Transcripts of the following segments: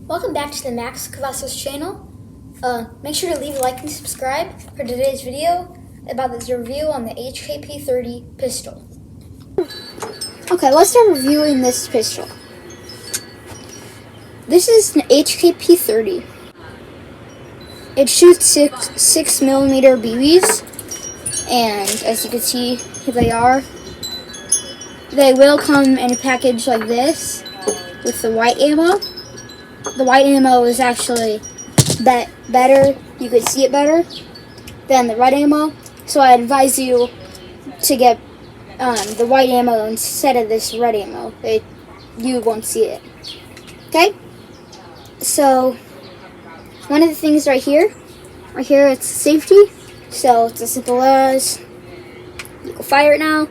Welcome back to the Max Cavazos channel. Make sure to leave a like and subscribe for today's video about this review on the P30 pistol. Okay, let's start reviewing this pistol. This is an P30. It shoots 6mm BBs, and as you can see, here they are. They will come in a package like this with the white ammo. The white ammo is actually better. You could see it better than the red ammo. So I advise you to get the white ammo instead of this red ammo. You won't see it. Okay? So one of the things right here, it's safety. So it's as simple as you can fire it now,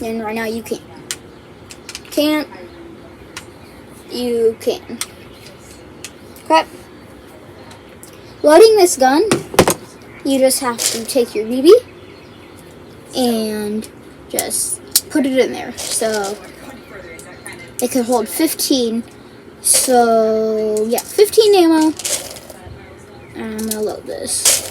and right now you can't. You can. Okay. Loading this gun, you just have to take your BB and just put it in there. So it can hold 15. So yeah, 15 ammo. And I'm gonna load this.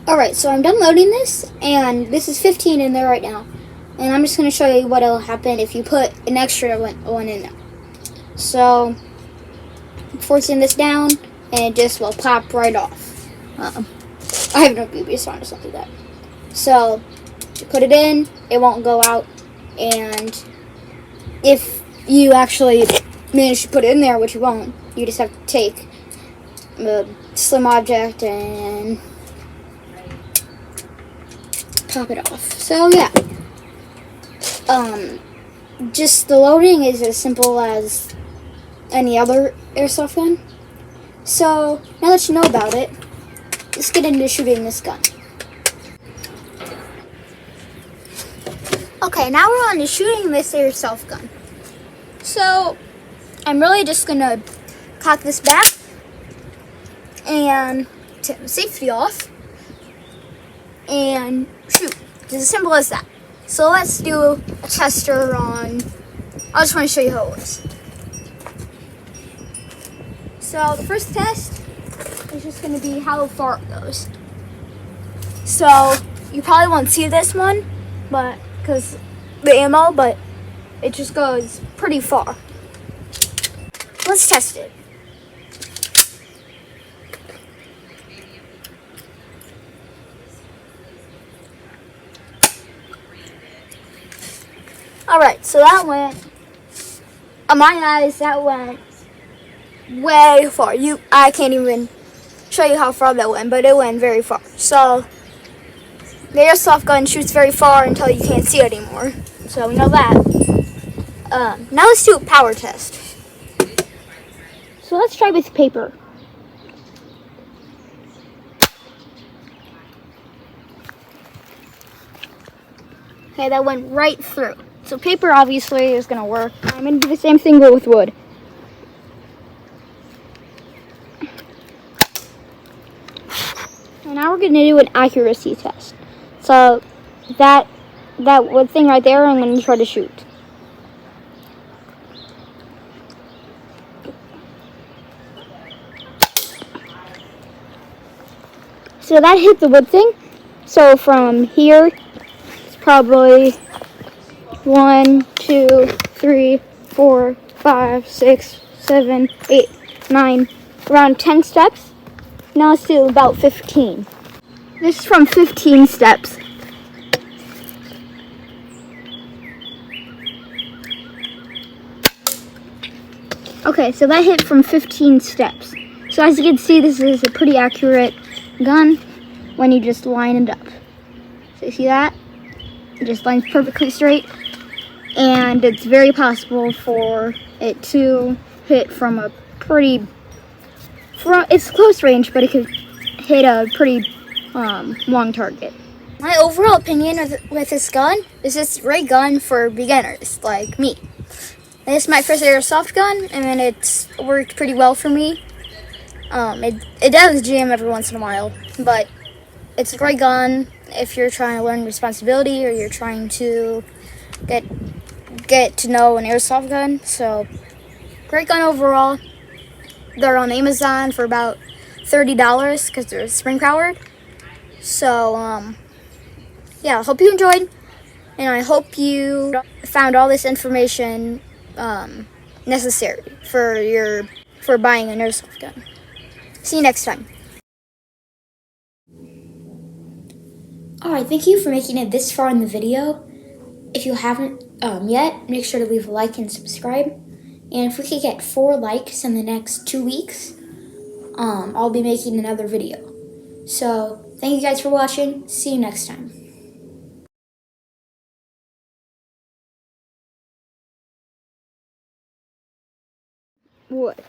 Alright, so I'm done loading this, and this is 15 in there right now. And I'm just going to show you what will happen if you put an extra one in there. So, I'm forcing this down, and it just will pop right off. I have no BB, so I'm just going to do that. So, you put it in, it won't go out, and if you actually manage to put it in there, which you won't, you just have to take a slim object and pop it off. So yeah, just the loading is as simple as any other airsoft gun. So now that you know about it, let's get into shooting this gun. Okay, now we're on to shooting this airsoft gun. So I'm really just gonna cock this back and take the safety off and shoot. It's as simple as that. So let's do a tester on, I just want to show you how it works. So the first test is just going to be how far it goes. So you probably won't see this one, but because the ammo, but it just goes pretty far. Let's test it. Alright, so that went, on my eyes, that went way far. I can't even show you how far that went, but it went very far. So, the airsoft gun shoots very far until you can't see it anymore. So, we know that. Now let's do a power test. So, let's try with paper. Okay, that went right through. So paper obviously is going to work. I'm going to do the same thing but with wood. And now we're going to do an accuracy test. So that wood thing right there, I'm going to try to shoot. So that hit the wood thing. So from here, it's probably 1, 2, 3, 4, 5, 6, 7, 8, 9, around 10 steps. Now let's do about 15. This is from 15 steps. Okay, so that hit from 15 steps. So as you can see, this is a pretty accurate gun when you just line it up. So you see that? It just lines perfectly straight. And it's very possible for it to hit from a pretty, it's close range, but it could hit a pretty long target. My overall opinion with this gun is it's a great gun for beginners like me. This is my first airsoft gun, and it's worked pretty well for me. It does jam every once in a while, but it's a great gun if you're trying to learn responsibility or you're trying to get to know an airsoft gun. So, great gun overall. They're on Amazon for about $30 because they're spring powered. So, yeah, I hope you enjoyed, and I hope you found all this information necessary for buying an airsoft gun. See you next time. Alright, thank you for making it this far in the video. If you haven't yet, make sure to leave a like and subscribe. And if we could get 4 likes in the next 2 weeks, I'll be making another video. So, thank you guys for watching. See you next time. What?